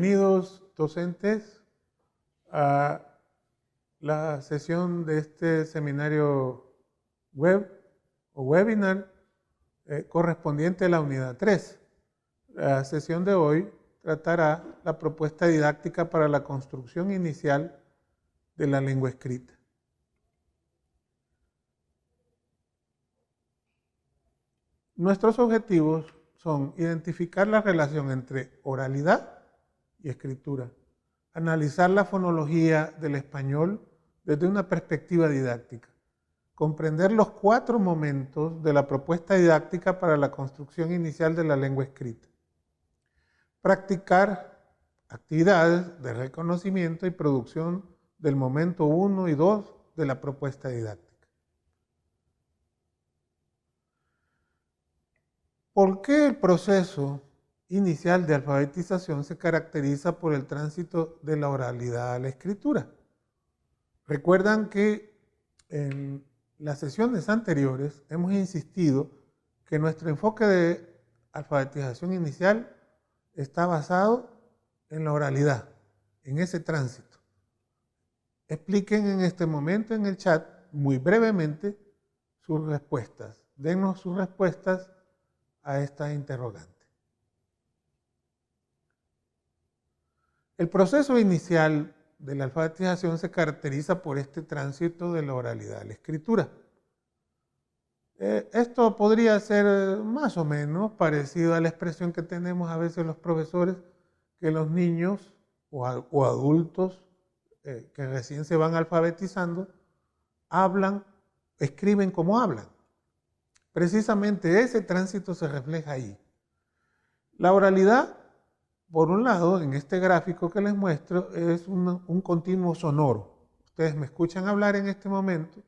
Bienvenidos, docentes, a la sesión de este seminario web o webinar correspondiente a la unidad 3. La sesión de hoy tratará la propuesta didáctica para la construcción inicial de la lengua escrita. Nuestros objetivos son identificar la relación entre oralidad y escritura, analizar la fonología del español desde una perspectiva didáctica, comprender los 4 momentos de la propuesta didáctica para la construcción inicial de la lengua escrita, practicar actividades de reconocimiento y producción del momento 1 y 2 de la propuesta didáctica. ¿Por qué el proceso inicial de alfabetización se caracteriza por el tránsito de la oralidad a la escritura? Recuerdan que en las sesiones anteriores hemos insistido que nuestro enfoque de alfabetización inicial está basado en la oralidad, en ese tránsito. Expliquen en este momento en el chat, muy brevemente, sus respuestas. Denos sus respuestas a esta interrogante. El proceso inicial de la alfabetización se caracteriza por este tránsito de la oralidad a la escritura. Esto podría ser más o menos parecido a la expresión que tenemos a veces los profesores, que los niños o adultos que recién se van alfabetizando hablan, escriben como hablan. Precisamente ese tránsito se refleja ahí. La oralidad, por un lado, en este gráfico que les muestro, es un continuo sonoro. Ustedes me escuchan hablar en este momento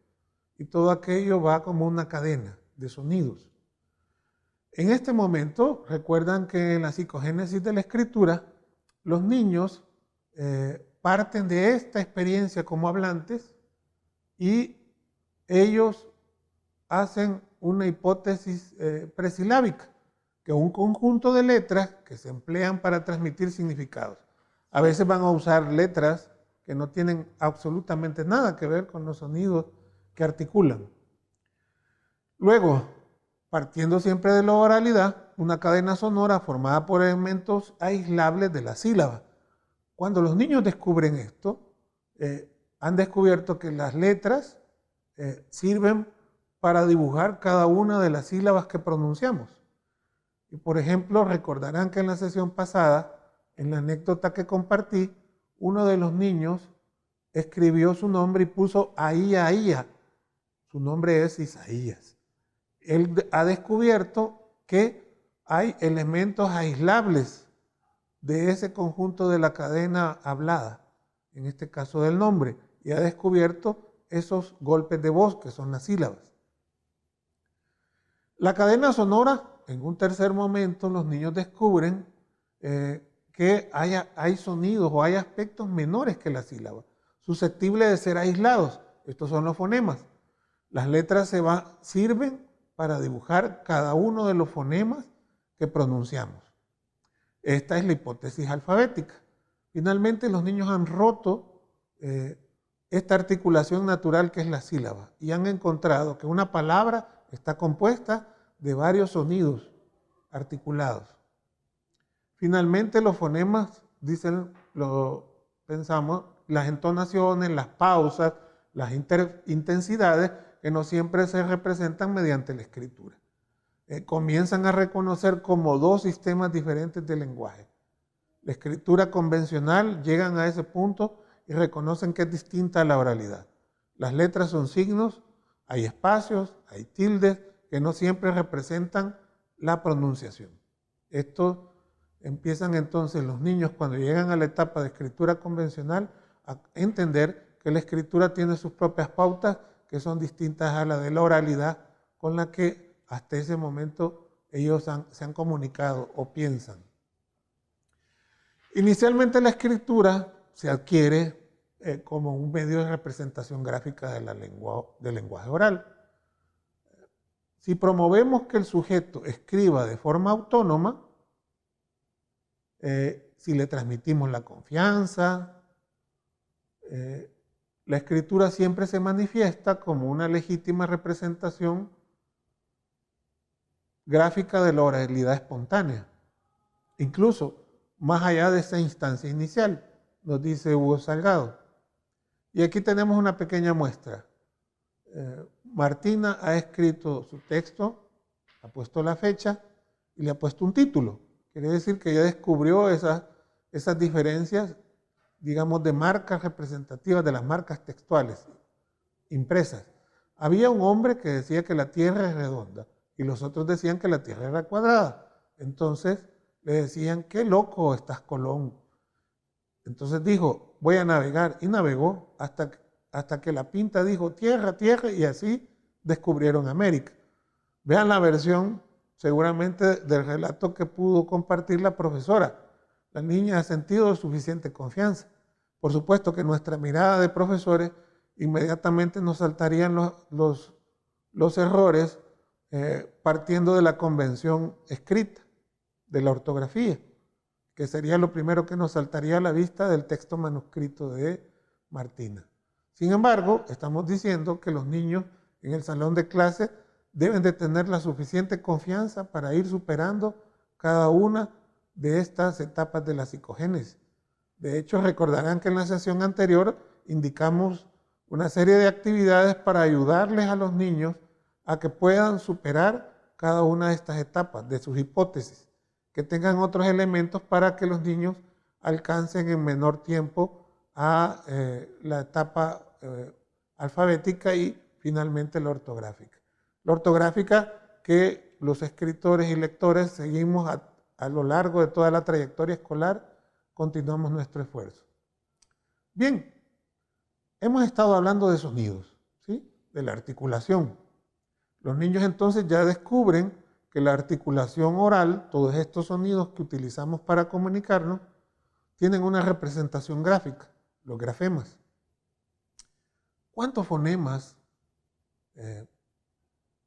y todo aquello va como una cadena de sonidos. En este momento, recuerdan que en la psicogénesis de la escritura, los niños parten de esta experiencia como hablantes y ellos hacen una hipótesis presilábica, que es un conjunto de letras que se emplean para transmitir significados. A veces van a usar letras que no tienen absolutamente nada que ver con los sonidos que articulan. Luego, partiendo siempre de la oralidad, una cadena sonora formada por elementos aislables de la sílaba. Cuando los niños descubren esto, han descubierto que las letras sirven para dibujar cada una de las sílabas que pronunciamos. Y por ejemplo, recordarán que en la sesión pasada, en la anécdota que compartí, uno de los niños escribió su nombre y puso Ahía. Su nombre es Isaías. Él ha descubierto que hay elementos aislables de ese conjunto de la cadena hablada, en este caso del nombre, y ha descubierto esos golpes de voz que son las sílabas. La cadena sonora, en un tercer momento, los niños descubren que hay sonidos o hay aspectos menores que la sílaba, susceptibles de ser aislados. Estos son los fonemas. Las letras sirven para dibujar cada uno de los fonemas que pronunciamos. Esta es la hipótesis alfabética. Finalmente, los niños han roto esta articulación natural que es la sílaba y han encontrado que una palabra está compuesta de varios sonidos articulados. Finalmente, los fonemas, pensamos, las entonaciones, las pausas, las intensidades, que no siempre se representan mediante la escritura. Comienzan a reconocer como 2 sistemas diferentes de lenguaje. La escritura convencional llegan a ese punto y reconocen que es distinta a la oralidad. Las letras son signos, hay espacios, hay tildes que no siempre representan la pronunciación. Esto empiezan entonces los niños cuando llegan a la etapa de escritura convencional a entender que la escritura tiene sus propias pautas que son distintas a la de la oralidad con la que hasta ese momento ellos se han comunicado o piensan. Inicialmente la escritura se adquiere como un medio de representación gráfica del lenguaje oral. Si promovemos que el sujeto escriba de forma autónoma, si le transmitimos la confianza. La escritura siempre se manifiesta como una legítima representación gráfica de la oralidad espontánea, incluso más allá de esa instancia inicial, nos dice Hugo Salgado. Y aquí tenemos una pequeña muestra. Martina ha escrito su texto, ha puesto la fecha y le ha puesto un título. Quiere decir que ella descubrió esas diferencias, digamos, de marcas representativas, de las marcas textuales impresas. Había un hombre que decía que la Tierra es redonda y los otros decían que la Tierra era cuadrada. Entonces le decían, qué loco estás, Colón. Entonces dijo, voy a navegar, y navegó hasta que la Pinta dijo, tierra, tierra, y así descubrieron América. Vean la versión seguramente del relato que pudo compartir la profesora. La niña ha sentido suficiente confianza. Por supuesto que nuestra mirada de profesores inmediatamente nos saltarían los errores partiendo de la convención escrita, de la ortografía, que sería lo primero que nos saltaría a la vista del texto manuscrito de Martina. Sin embargo, estamos diciendo que los niños en el salón de clase deben de tener la suficiente confianza para ir superando cada una de estas etapas de la psicogénesis. De hecho, recordarán que en la sesión anterior indicamos una serie de actividades para ayudarles a los niños a que puedan superar cada una de estas etapas de sus hipótesis, que tengan otros elementos para que los niños alcancen en menor tiempo a la etapa alfabética y finalmente la ortográfica. La ortográfica que los escritores y lectores seguimos a lo largo de toda la trayectoria escolar, continuamos nuestro esfuerzo. Bien, hemos estado hablando de sonidos, ¿sí? De la articulación. Los niños entonces ya descubren que la articulación oral, todos estos sonidos que utilizamos para comunicarnos, tienen una representación gráfica, los grafemas. ¿Cuántos fonemas,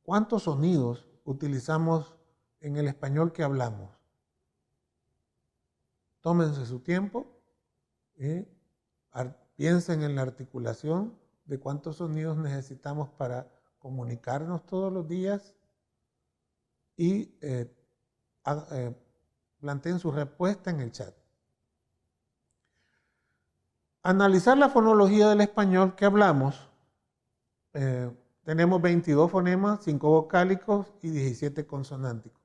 cuántos sonidos utilizamos en el español que hablamos? Tómense su tiempo, piensen en la articulación de cuántos sonidos necesitamos para comunicarnos todos los días y planteen su respuesta en el chat. Analizar la fonología del español que hablamos, tenemos 22 fonemas, 5 vocálicos y 17 consonánticos.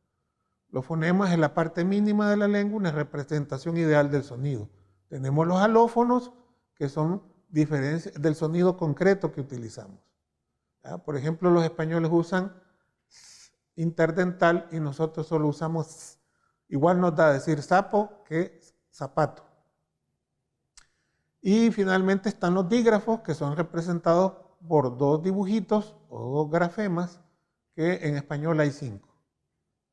Los fonemas es la parte mínima de la lengua, una representación ideal del sonido. Tenemos los alófonos, que son diferencias del sonido concreto que utilizamos. ¿Ya? Por ejemplo, los españoles usan interdental y nosotros solo usamos igual nos da decir sapo que zapato. Y finalmente están los dígrafos, que son representados por dos dibujitos o dos grafemas, que en español hay 5.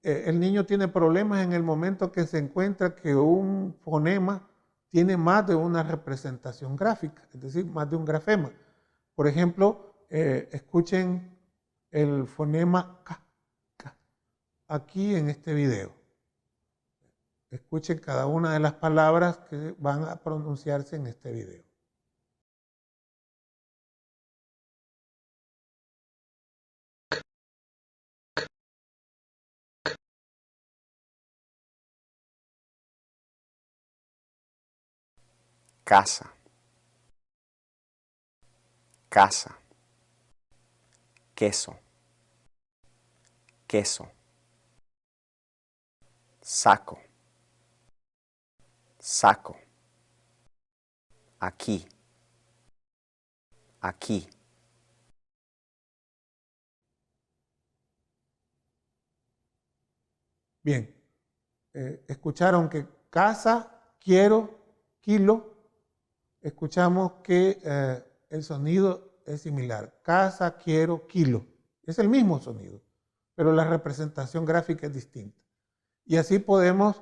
El niño tiene problemas en el momento que se encuentra que un fonema tiene más de una representación gráfica, es decir, más de un grafema. Por ejemplo, escuchen el fonema K, K, aquí en este video. Escuchen cada una de las palabras que van a pronunciarse en este video. Casa, casa, queso, queso, saco, saco, aquí, aquí. Bien, escucharon que casa, quiero, kilo. Escuchamos que el sonido es similar. Casa, quiero, kilo. Es el mismo sonido, pero la representación gráfica es distinta. Y así podemos,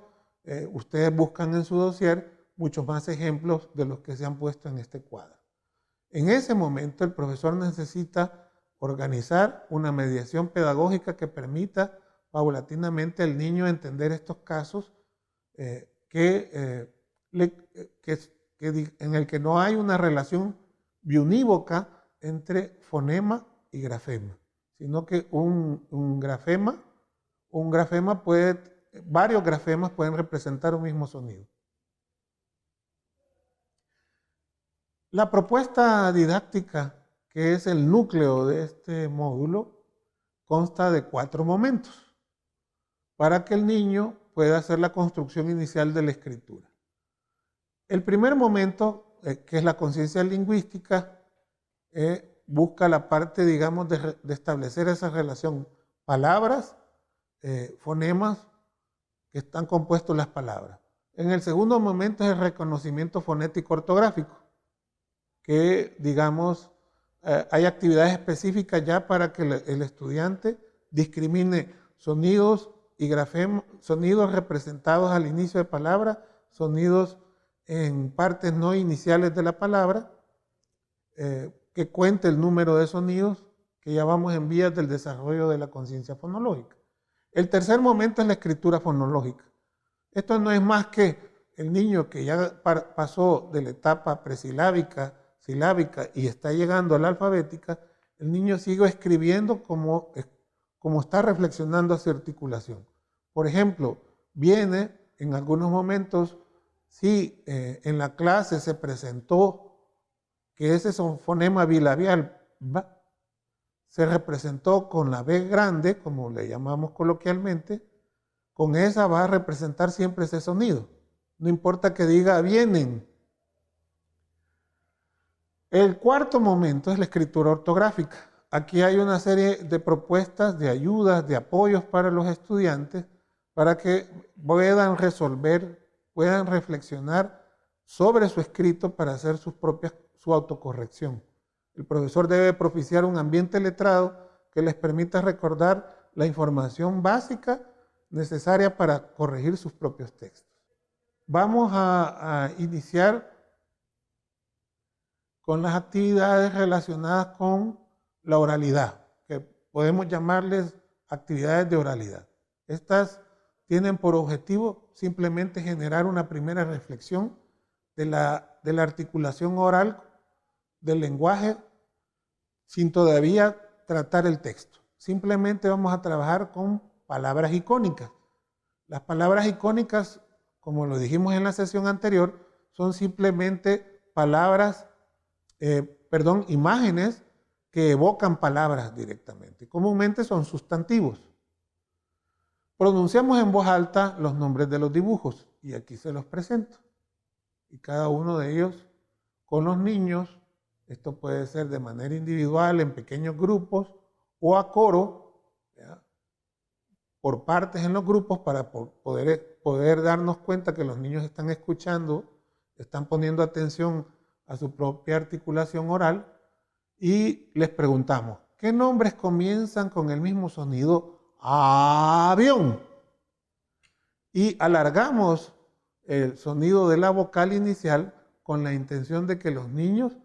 ustedes buscan en su dossier muchos más ejemplos de los que se han puesto en este cuadro. En ese momento el profesor necesita organizar una mediación pedagógica que permita paulatinamente al niño entender estos casos que en el que no hay una relación biunívoca entre fonema y grafema, sino que varios grafemas pueden representar un mismo sonido. La propuesta didáctica, que es el núcleo de este módulo, consta de 4 momentos para que el niño pueda hacer la construcción inicial de la escritura. El primer momento, que es la conciencia lingüística, busca la parte, digamos, de establecer esa relación palabras, fonemas que están compuestos las palabras. En el segundo momento es el reconocimiento fonético ortográfico, que, digamos, hay actividades específicas ya para que el estudiante discrimine sonidos y grafemas, sonidos representados al inicio de palabra, sonidos en partes no iniciales de la palabra, que cuente el número de sonidos, que ya vamos en vías del desarrollo de la conciencia fonológica. El tercer momento es la escritura fonológica. Esto no es más que el niño que ya pasó de la etapa presilábica, silábica y está llegando a la alfabética, el niño sigue escribiendo como está reflexionando hacia articulación. Por ejemplo, viene en algunos momentos, si en la clase se presentó que ese fonema bilabial se representó con la B grande, como le llamamos coloquialmente, con esa va a representar siempre ese sonido. No importa que diga vienen. El cuarto momento es la escritura ortográfica. Aquí hay una serie de propuestas, de ayudas, de apoyos para los estudiantes para que puedan resolver, puedan reflexionar sobre su escrito para hacer su autocorrección. El profesor debe propiciar un ambiente letrado que les permita recordar la información básica necesaria para corregir sus propios textos. Vamos a iniciar con las actividades relacionadas con la oralidad, que podemos llamarles actividades de oralidad. Estas tienen por objetivo simplemente generar una primera reflexión de la articulación oral del lenguaje sin todavía tratar el texto. Simplemente vamos a trabajar con palabras icónicas. Las palabras icónicas, como lo dijimos en la sesión anterior, son simplemente imágenes que evocan palabras directamente. Comúnmente son sustantivos. Pronunciamos en voz alta los nombres de los dibujos y aquí se los presento. Y cada uno de ellos con los niños, esto puede ser de manera individual, en pequeños grupos o a coro, ¿ya?, por partes en los grupos para poder darnos cuenta que los niños están escuchando, están poniendo atención a su propia articulación oral y les preguntamos, ¿qué nombres comienzan con el mismo sonido? Avión. Y alargamos el sonido de la vocal inicial con la intención de que los niños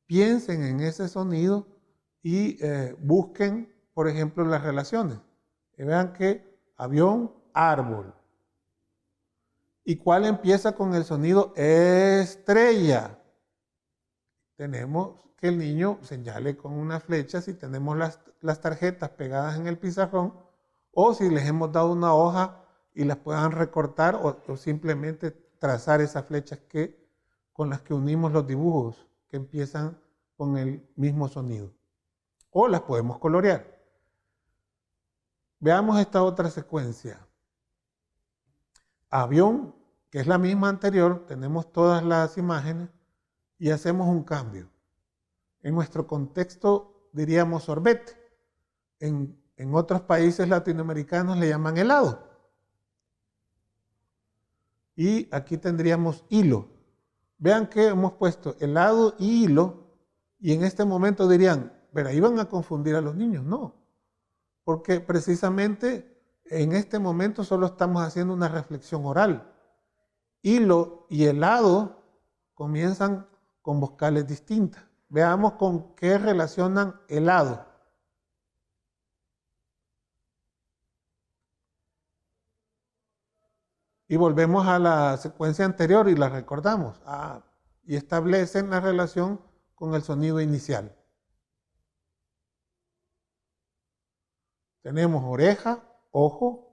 piensen en ese sonido y busquen, por ejemplo, las relaciones. Que vean que avión, árbol. ¿Y cuál empieza con el sonido estrella? Tenemos que el niño señale con una flecha si tenemos las tarjetas pegadas en el pizarrón o si les hemos dado una hoja y las puedan recortar o simplemente trazar esas flechas con las que unimos los dibujos que empiezan con el mismo sonido. O las podemos colorear. Veamos esta otra secuencia. Avión, que es la misma anterior, tenemos todas las imágenes y hacemos un cambio. En nuestro contexto diríamos sorbete. En otros países latinoamericanos le llaman helado. Y aquí tendríamos hilo. Vean que hemos puesto helado y hilo y en este momento dirían, pero ahí van a confundir a los niños. No, porque precisamente en este momento solo estamos haciendo una reflexión oral. Hilo y helado comienzan con vocales distintas. Veamos con qué relacionan helado. Y volvemos a la secuencia anterior y la recordamos. Y establecen la relación con el sonido inicial. Tenemos oreja, ojo,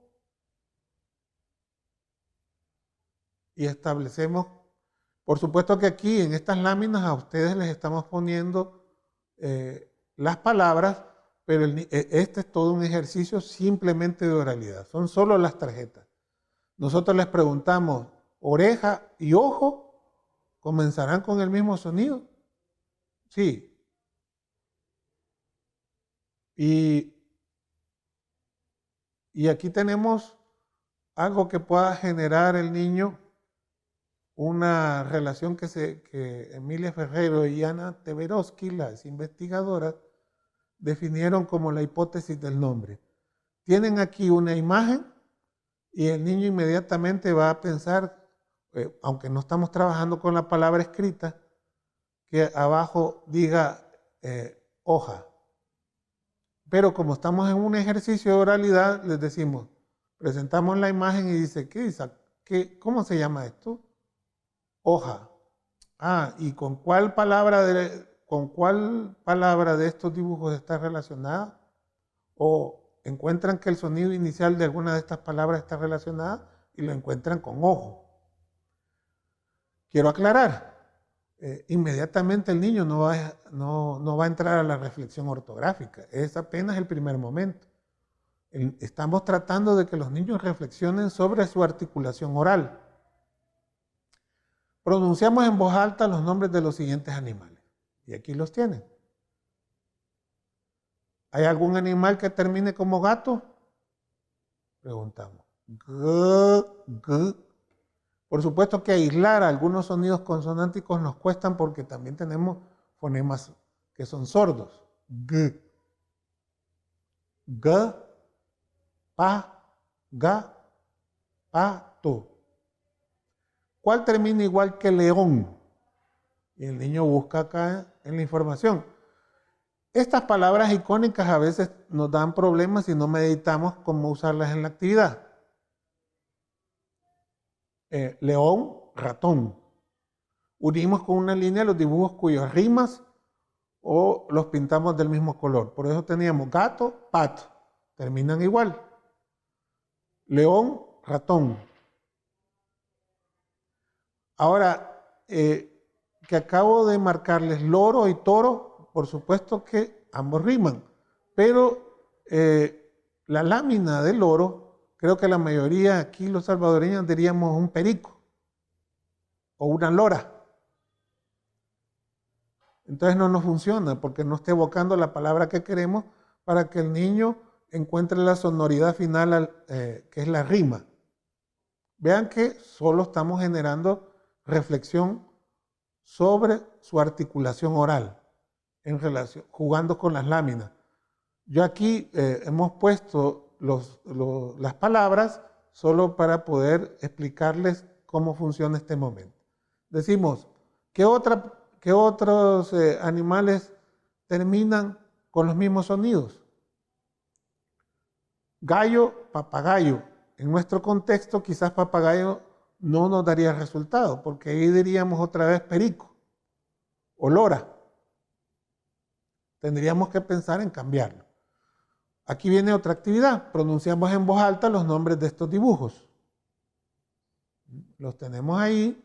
y establecemos, por supuesto que aquí en estas láminas a ustedes les estamos poniendo las palabras, pero este es todo un ejercicio simplemente de oralidad, son solo las tarjetas. Nosotros les preguntamos, oreja y ojo, ¿comenzarán con el mismo sonido? Sí. Y aquí tenemos algo que pueda generar el niño una relación que Emilia Ferrero y Ana Teberovsky, las investigadoras, definieron como la hipótesis del nombre. Tienen aquí una imagen y el niño inmediatamente va a pensar, aunque no estamos trabajando con la palabra escrita, que abajo diga hoja. Pero como estamos en un ejercicio de oralidad, les decimos, presentamos la imagen y dice, ¿cómo se llama esto? Hoja. ¿Y con cuál palabra de estos dibujos está relacionada? ¿O encuentran que el sonido inicial de alguna de estas palabras está relacionada y lo encuentran con ojo? Quiero aclarar, inmediatamente el niño no va a entrar a la reflexión ortográfica, es apenas el primer momento. Estamos tratando de que los niños reflexionen sobre su articulación oral. Pronunciamos en voz alta los nombres de los siguientes animales. Y aquí los tienen. ¿Hay algún animal que termine como gato? Preguntamos. Por supuesto que aislar algunos sonidos consonánticos nos cuestan porque también tenemos fonemas que son sordos. G, pa, ga, pato. ¿Cuál termina igual que león? Y el niño busca acá en la información. Estas palabras icónicas a veces nos dan problemas si no meditamos cómo usarlas en la actividad. León, ratón. Unimos con una línea los dibujos cuyas rimas o los pintamos del mismo color. Por eso teníamos gato, pato. Terminan igual. León, ratón. Ahora, que acabo de marcarles loro y toro, por supuesto que ambos riman, pero la lámina del loro, creo que la mayoría aquí los salvadoreños diríamos un perico o una lora. Entonces no nos funciona porque no está evocando la palabra que queremos para que el niño encuentre la sonoridad final que es la rima. Vean que solo estamos generando reflexión sobre su articulación oral, jugando con las láminas. Yo aquí hemos puesto las palabras solo para poder explicarles cómo funciona este momento. Decimos, ¿qué otros animales terminan con los mismos sonidos? Gallo, papagayo. En nuestro contexto, quizás papagayo no nos daría resultado, porque ahí diríamos otra vez perico o lora. Tendríamos que pensar en cambiarlo. Aquí viene otra actividad. Pronunciamos en voz alta los nombres de estos dibujos. Los tenemos ahí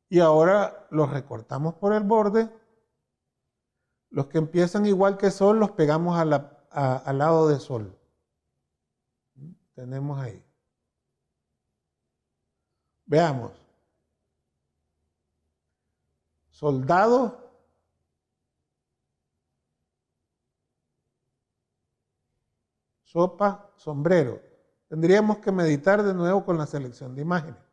y ahora los recortamos por el borde. Los que empiezan igual que sol los pegamos al lado de sol. Tenemos ahí. Veamos. Soldado. Sopa, sombrero. Tendríamos que meditar de nuevo con la selección de imágenes.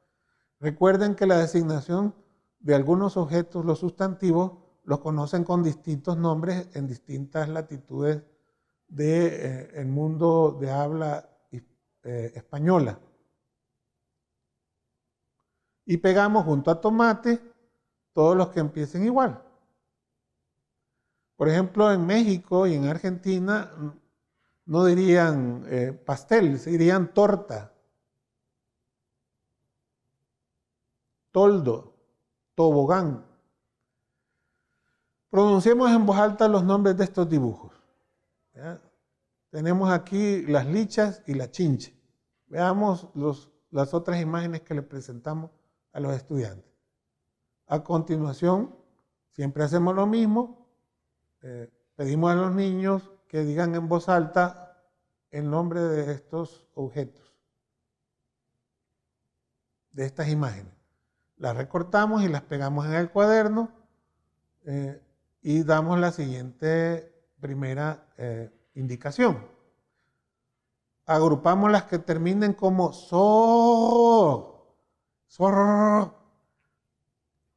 Recuerden que la designación de algunos objetos, los sustantivos, los conocen con distintos nombres en distintas latitudes del mundo de habla española. Y pegamos junto a tomate todos los que empiecen igual. Por ejemplo, en México y en Argentina no dirían pastel, se dirían torta. toldo, tobogán. Pronunciemos en voz alta los nombres de estos dibujos. ¿Ya? Tenemos aquí las lichas y la chinche. Veamos las otras imágenes que le presentamos a los estudiantes. A continuación, siempre hacemos lo mismo. Pedimos a los niños que digan en voz alta el nombre de estos objetos, de estas imágenes. Las recortamos y las pegamos en el cuaderno y damos la siguiente primera indicación. Agrupamos las que terminen como so, sor,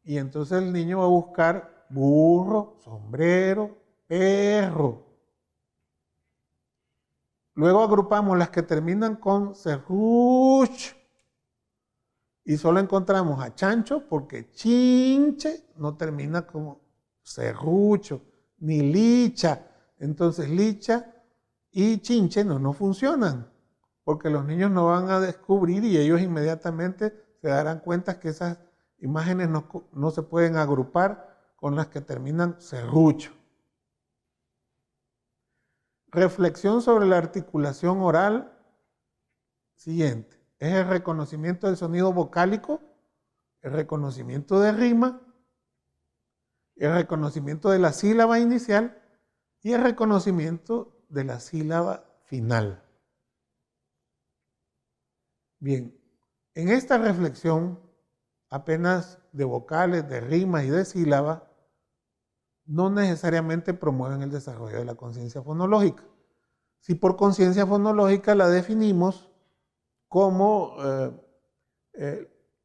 y entonces el niño va a buscar burro, sombrero, perro. Luego agrupamos las que terminan con serruch y solo encontramos a chancho porque chinche no termina como serrucho, ni licha. Entonces licha y chinche no funcionan porque los niños no van a descubrir y ellos inmediatamente se darán cuenta que esas imágenes no se pueden agrupar con las que terminan serrucho. Reflexión sobre la articulación oral. Siguiente. Es el reconocimiento del sonido vocálico, el reconocimiento de rima, el reconocimiento de la sílaba inicial y el reconocimiento de la sílaba final. Bien, en esta reflexión, apenas de vocales, de rimas y de sílabas, no necesariamente promueven el desarrollo de la conciencia fonológica. Si por conciencia fonológica la definimos como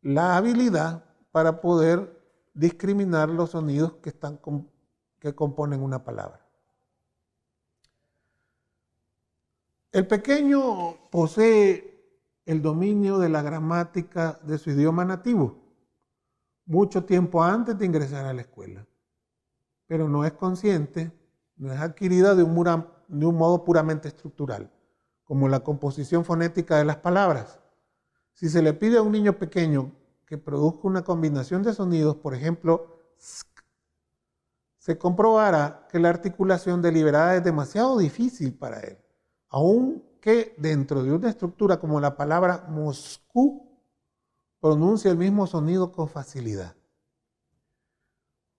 la habilidad para poder discriminar los sonidos que componen una palabra. El pequeño posee el dominio de la gramática de su idioma nativo mucho tiempo antes de ingresar a la escuela, pero no es consciente, no es adquirida de un modo puramente estructural, como la composición fonética de las palabras. Si se le pide a un niño pequeño que produzca una combinación de sonidos, por ejemplo, sk, se comprobará que la articulación deliberada es demasiado difícil para él, aunque dentro de una estructura como la palabra Moscú pronuncia el mismo sonido con facilidad.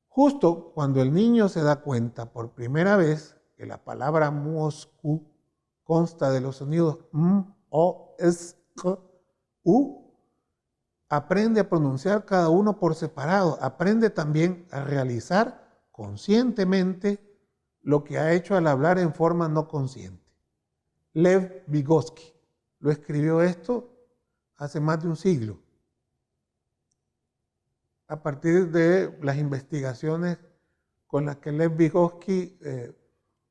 Justo cuando el niño se da cuenta por primera vez que la palabra Moscú consta de los sonidos m, o, s, k, u, aprende a pronunciar cada uno por separado, aprende también a realizar conscientemente lo que ha hecho al hablar en forma no consciente. Lev Vygotsky lo escribió esto hace más de un siglo, a partir de las investigaciones con las que Lev Vygotsky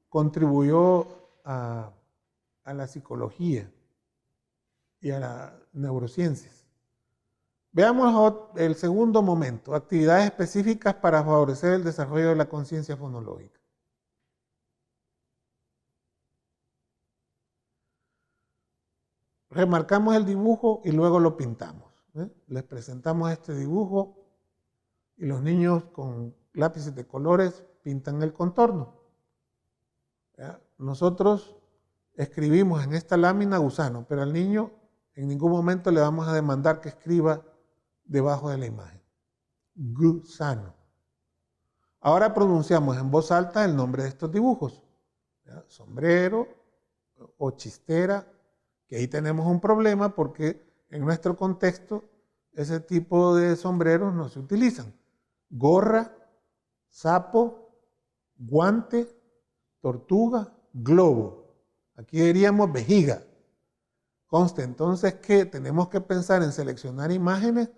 contribuyó a la psicología y a las neurociencias. Veamos el segundo momento, actividades específicas para favorecer el desarrollo de la conciencia fonológica. Remarcamos el dibujo y luego lo pintamos. Les presentamos este dibujo y los niños con lápices de colores pintan el contorno. ¿Ya? Nosotros escribimos en esta lámina gusano, pero al niño en ningún momento le vamos a demandar que escriba debajo de la imagen. Gusano. Ahora pronunciamos en voz alta el nombre de estos dibujos. ¿Ya? Sombrero o chistera, que ahí tenemos un problema porque en nuestro contexto ese tipo de sombreros no se utilizan. Gorra, sapo, guante, tortuga, globo. Aquí diríamos vejiga. Conste entonces que tenemos que pensar en seleccionar imágenes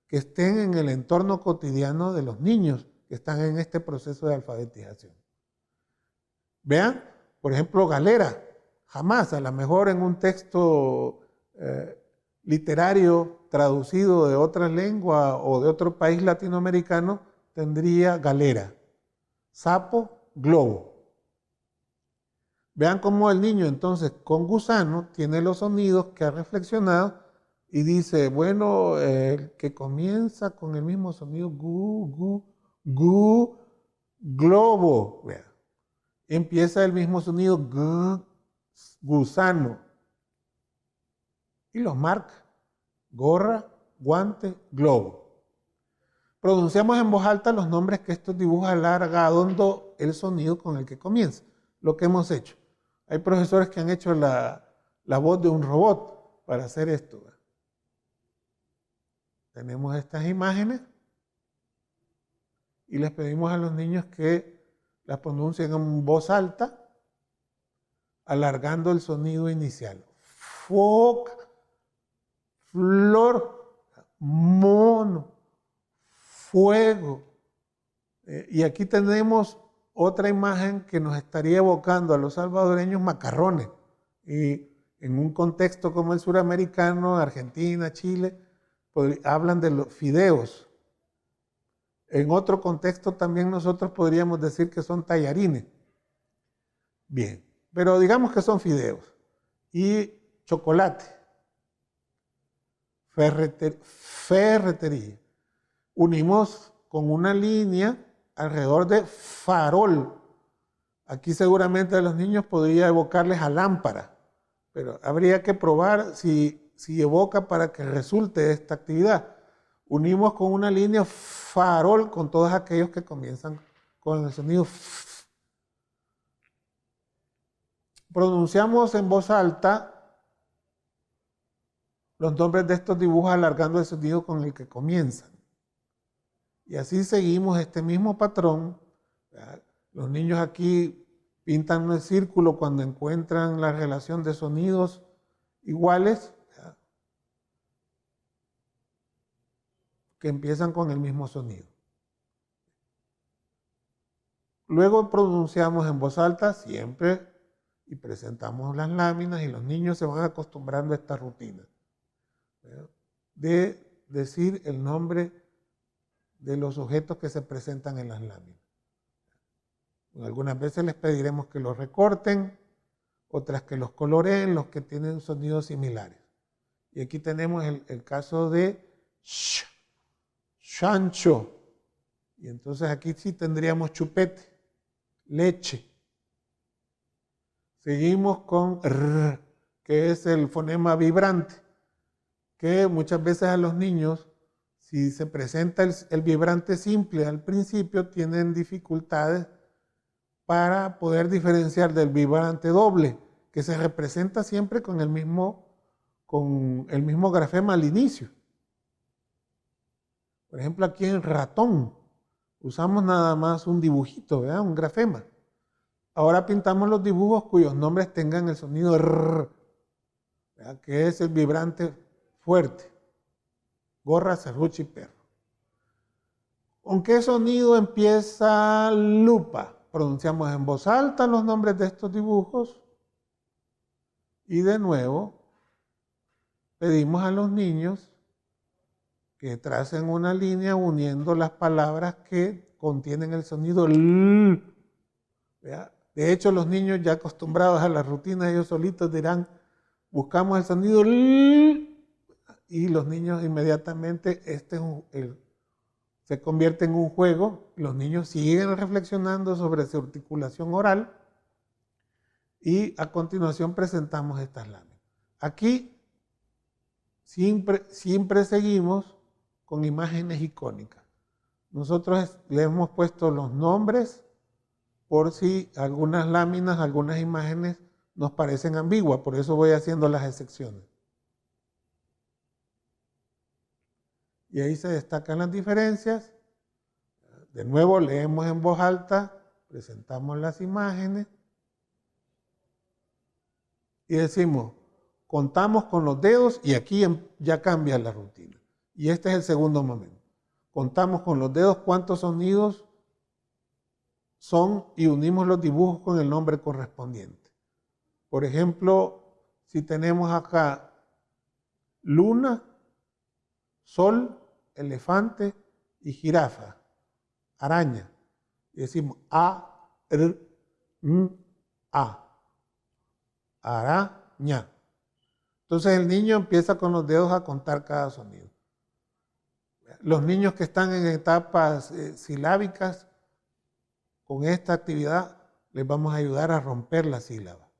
que estén en el entorno cotidiano de los niños que están en este proceso de alfabetización. Vean, por ejemplo, galera. Jamás, a lo mejor en un texto literario traducido de otra lengua o de otro país latinoamericano, tendría galera. Sapo, globo. Vean cómo el niño entonces con gusano tiene los sonidos que ha reflexionado y dice, bueno, el que comienza con el mismo sonido, globo. Vea. Empieza el mismo sonido, gusano. Y los marca, gorra, guante, globo. Pronunciamos en voz alta los nombres que estos dibujos alargando el sonido con el que comienza. Lo que hemos hecho. Hay profesores que han hecho la voz de un robot para hacer esto. ¿Verdad? Tenemos estas imágenes y les pedimos a los niños que las pronuncien en voz alta, alargando el sonido inicial. Foca, flor, mono, fuego. Y aquí tenemos otra imagen que nos estaría evocando a los salvadoreños macarrones. Y en un contexto como el suramericano, Argentina, Chile, hablan de los fideos. En otro contexto también nosotros podríamos decir que son tallarines. Bien, pero digamos que son fideos. Y chocolate. Ferretería. Unimos con una línea alrededor de farol. Aquí seguramente a los niños podría evocarles a lámpara, pero habría que probar si evoca para que resulte esta actividad. Unimos con una línea farol con todos aquellos que comienzan con el sonido f. Pronunciamos en voz alta los nombres de estos dibujos alargando el sonido con el que comienzan. Y así seguimos este mismo patrón. ¿Verdad? Los niños aquí pintan el círculo cuando encuentran la relación de sonidos iguales, ¿verdad? Que empiezan con el mismo sonido. Luego pronunciamos en voz alta siempre y presentamos las láminas y los niños se van acostumbrando a esta rutina, ¿verdad? De decir el nombre de los objetos que se presentan en las láminas. Algunas veces les pediremos que los recorten, otras que los coloreen, los que tienen sonidos similares. Y aquí tenemos el caso de chancho. Y entonces aquí sí tendríamos chupete, leche. Seguimos con r, que es el fonema vibrante, que muchas veces a los niños, si se presenta el vibrante simple al principio, tienen dificultades para poder diferenciar del vibrante doble, que se representa siempre con el mismo grafema al inicio. Por ejemplo, aquí en ratón usamos nada más un dibujito, ¿verdad? Un grafema. Ahora pintamos los dibujos cuyos nombres tengan el sonido R, ¿verdad? Que es el vibrante fuerte. Gorra, serrucho y perro. ¿Con qué sonido empieza lupa? Pronunciamos en voz alta los nombres de estos dibujos y de nuevo pedimos a los niños que tracen una línea uniendo las palabras que contienen el sonido L. De hecho, los niños ya acostumbrados a la rutina, ellos solitos dirán, buscamos el sonido L, y los niños inmediatamente, se convierte en un juego, los niños siguen reflexionando sobre su articulación oral y a continuación presentamos estas láminas. Aquí siempre seguimos con imágenes icónicas. Nosotros le hemos puesto los nombres por si algunas láminas, algunas imágenes nos parecen ambiguas, por eso voy haciendo las excepciones. Y ahí se destacan las diferencias. De nuevo leemos en voz alta, presentamos las imágenes y decimos, contamos con los dedos y aquí ya cambia la rutina. Y este es el segundo momento. Contamos con los dedos cuántos sonidos son y unimos los dibujos con el nombre correspondiente. Por ejemplo, si tenemos acá luna, sol, elefante y jirafa, araña, y decimos a, r, m, a, araña. Entonces el niño empieza con los dedos a contar cada sonido. Los niños que están en etapas silábicas, con esta actividad les vamos a ayudar a romper la sílaba.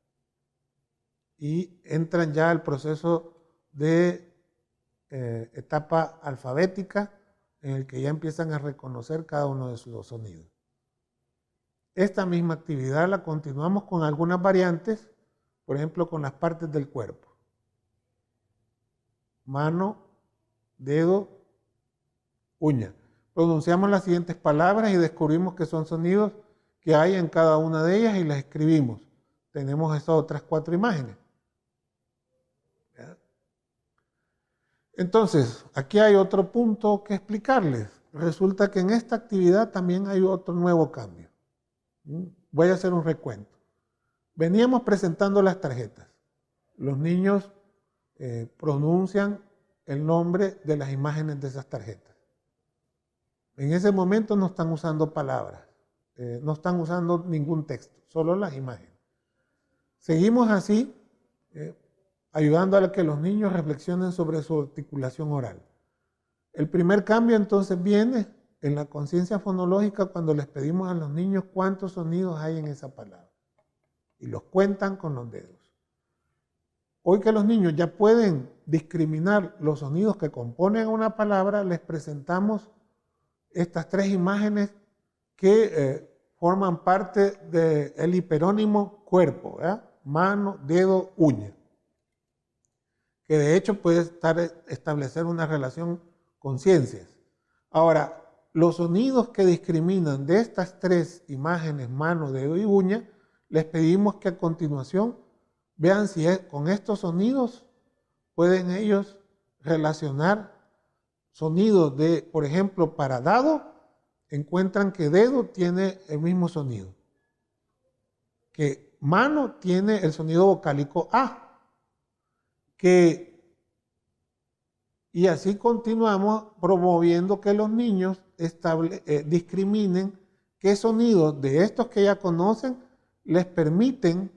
Y entran ya al proceso de etapa alfabética en el que ya empiezan a reconocer cada uno de los sonidos. Esta misma actividad la continuamos con algunas variantes, por ejemplo, con las partes del cuerpo. Mano, dedo, uña. Pronunciamos las siguientes palabras y descubrimos que son sonidos que hay en cada una de ellas y las escribimos. Tenemos esas otras 4 imágenes. ¿Ya? Entonces, aquí hay otro punto que explicarles. Resulta que en esta actividad también hay otro nuevo cambio. Voy a hacer un recuento. Veníamos presentando las tarjetas. Los niños pronuncian el nombre de las imágenes de esas tarjetas. En ese momento no están usando palabras, no están usando ningún texto, solo las imágenes. Seguimos así, ayudando a que los niños reflexionen sobre su articulación oral. El primer cambio entonces viene en la conciencia fonológica cuando les pedimos a los niños cuántos sonidos hay en esa palabra. Y los cuentan con los dedos. Hoy que los niños ya pueden discriminar los sonidos que componen una palabra, les presentamos estas 3 imágenes que forman parte del hiperónimo cuerpo, ¿verdad? Mano, dedo, uña. Que de hecho puede establecer una relación con ciencias. Ahora, los sonidos que discriminan de estas 3 imágenes, mano, dedo y uña, les pedimos que a continuación vean si con estos sonidos pueden ellos relacionar sonidos de, por ejemplo, para dado, encuentran que dedo tiene el mismo sonido, que mano tiene el sonido vocálico A, y así continuamos promoviendo que los niños discriminen qué sonidos de estos que ya conocen les permiten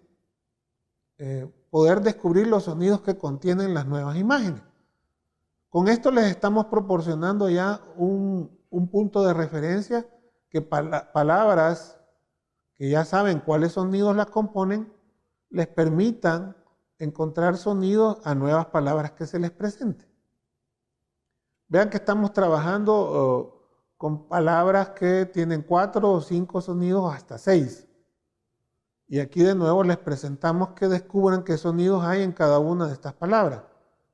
poder descubrir los sonidos que contienen las nuevas imágenes. Con esto les estamos proporcionando ya un punto de referencia que palabras que ya saben cuáles sonidos las componen, les permitan encontrar sonidos a nuevas palabras que se les presenten. Vean que estamos trabajando con palabras que tienen 4 o 5 sonidos hasta 6. Y aquí de nuevo les presentamos que descubran qué sonidos hay en cada una de estas palabras.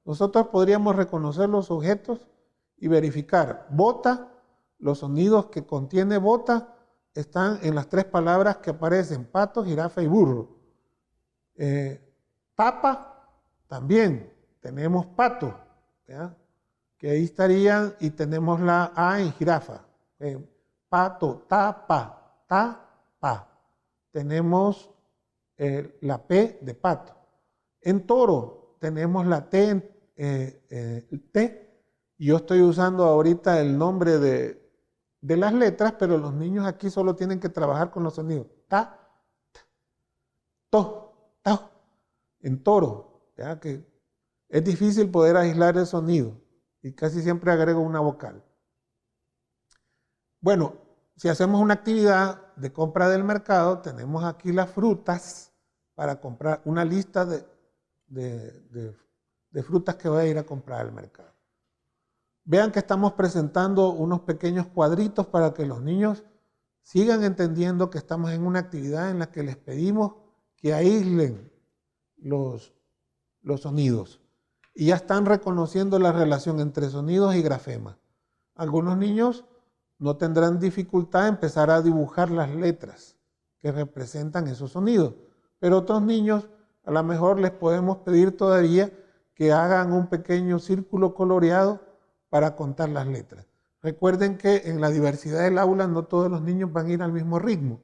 Nosotros podríamos reconocer los objetos y verificar. Bota, los sonidos que contiene bota están en las 3 palabras que aparecen: pato, jirafa y burro. Tapa, también tenemos pato, ¿ya? Que ahí estarían, y tenemos la A en jirafa. Pato, tapa, tapa. Tenemos la P de pato. En toro tenemos la T, T, y yo estoy usando ahorita el nombre de las letras, pero los niños aquí solo tienen que trabajar con los sonidos. Ta, to, ta. En toro, ¿ya? Que es difícil poder aislar el sonido y casi siempre agrego una vocal. Bueno, si hacemos una actividad de compra del mercado, tenemos aquí las frutas para comprar, una lista de frutas que voy a ir a comprar al mercado. Vean que estamos presentando unos pequeños cuadritos para que los niños sigan entendiendo que estamos en una actividad en la que les pedimos que aíslen los sonidos. Y ya están reconociendo la relación entre sonidos y grafemas. Algunos niños no tendrán dificultad en empezar a dibujar las letras que representan esos sonidos. Pero otros niños, a lo mejor les podemos pedir todavía que hagan un pequeño círculo coloreado para contar las letras. Recuerden que en la diversidad del aula no todos los niños van a ir al mismo ritmo.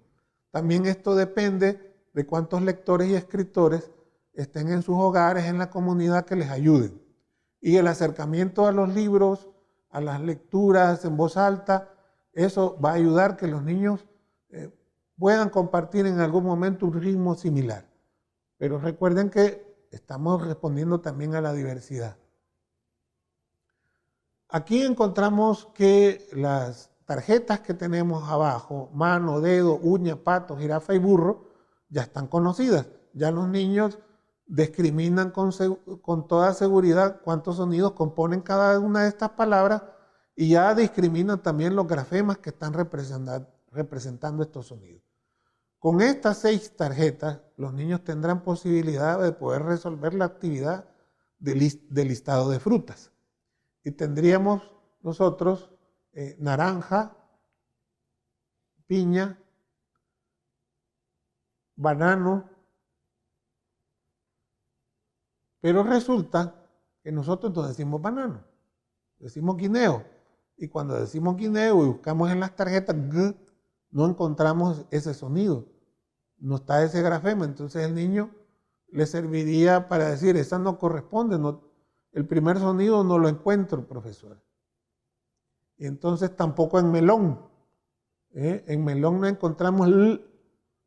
También esto depende de cuántos lectores y escritores estén en sus hogares, en la comunidad, que les ayuden. Y el acercamiento a los libros, a las lecturas en voz alta, eso va a ayudar que los niños puedan compartir en algún momento un ritmo similar. Pero recuerden que estamos respondiendo también a la diversidad. Aquí encontramos que las tarjetas que tenemos abajo, mano, dedo, uña, pato, jirafa y burro, ya están conocidas. Ya los niños discriminan con toda seguridad cuántos sonidos componen cada una de estas palabras y ya discriminan también los grafemas que están representando estos sonidos. Con estas 6 tarjetas, los niños tendrán posibilidad de poder resolver la actividad de listado de frutas. Y tendríamos nosotros naranja, piña, banano, pero resulta que nosotros no decimos banano, decimos guineo. Y cuando decimos guineo y buscamos en las tarjetas G, no encontramos ese sonido, no está ese grafema. Entonces el niño le serviría para decir, esa no corresponde, no, el primer sonido no lo encuentro, profesor. Y entonces tampoco en melón. En melón no encontramos L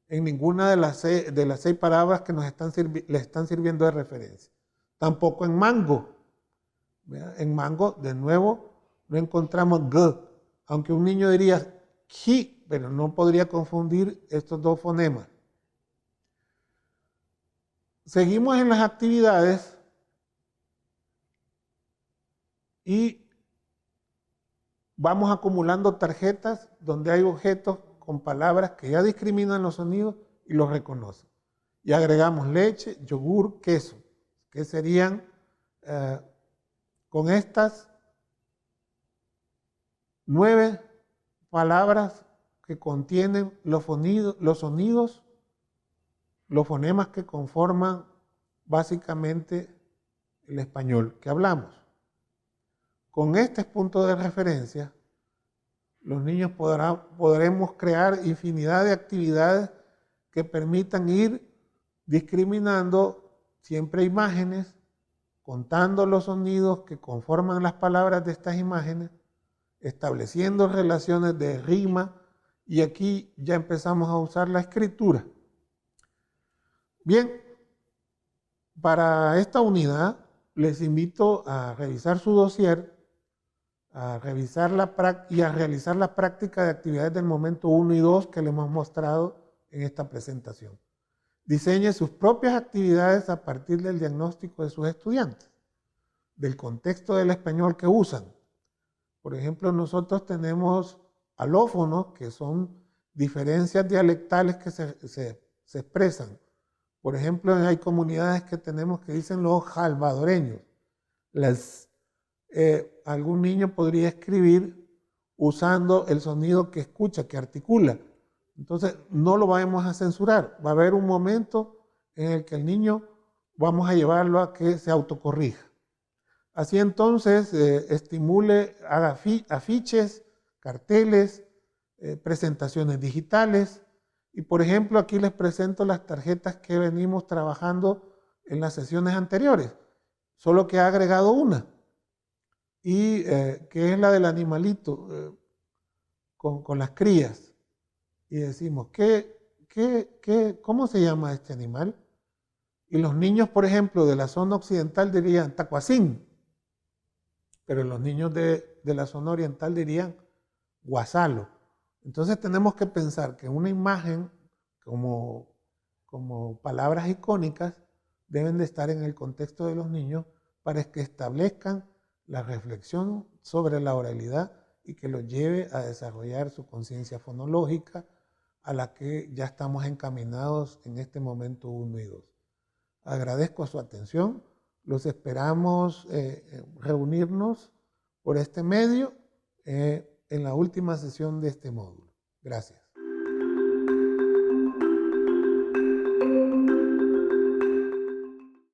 en ninguna de las 6 palabras que le están sirviendo de referencia. Tampoco en mango. En mango, de nuevo, no encontramos G, aunque un niño diría ji, pero no podría confundir estos 2 fonemas. Seguimos en las actividades y vamos acumulando tarjetas donde hay objetos con palabras que ya discriminan los sonidos y los reconocen. Y agregamos leche, yogur, queso, que serían con estas 9 palabras que contienen los sonidos, los fonemas que conforman básicamente el español que hablamos. Con este punto de referencia, los niños podremos crear infinidad de actividades que permitan ir discriminando siempre imágenes, contando los sonidos que conforman las palabras de estas imágenes, estableciendo relaciones de rima, y aquí ya empezamos a usar la escritura. Bien, para esta unidad les invito a revisar su dossier, a revisar y a realizar la práctica de actividades del momento 1 y 2 que les hemos mostrado en esta presentación. Diseñe sus propias actividades a partir del diagnóstico de sus estudiantes, del contexto del español que usan. Por ejemplo, nosotros tenemos alófonos, que son diferencias dialectales que se expresan. Por ejemplo, hay comunidades que tenemos que dicen los salvadoreños. Algún niño podría escribir usando el sonido que escucha, que articula. Entonces, no lo vamos a censurar. Va a haber un momento en el que el niño vamos a llevarlo a que se autocorrija. Así entonces, estimule, haga afiches, carteles, presentaciones digitales. Y por ejemplo, aquí les presento las tarjetas que venimos trabajando en las sesiones anteriores, solo que ha agregado una, y que es la del animalito con las crías. Y decimos, ¿cómo se llama este animal? Y los niños, por ejemplo, de la zona occidental dirían tacuacín, pero los niños de la zona oriental dirían guasalo. Entonces tenemos que pensar que una imagen como palabras icónicas deben de estar en el contexto de los niños para que establezcan la reflexión sobre la oralidad y que los lleve a desarrollar su conciencia fonológica, a la que ya estamos encaminados en este momento 1 y 2. Agradezco su atención. Los esperamos reunirnos por este medio en la última sesión de este módulo. Gracias.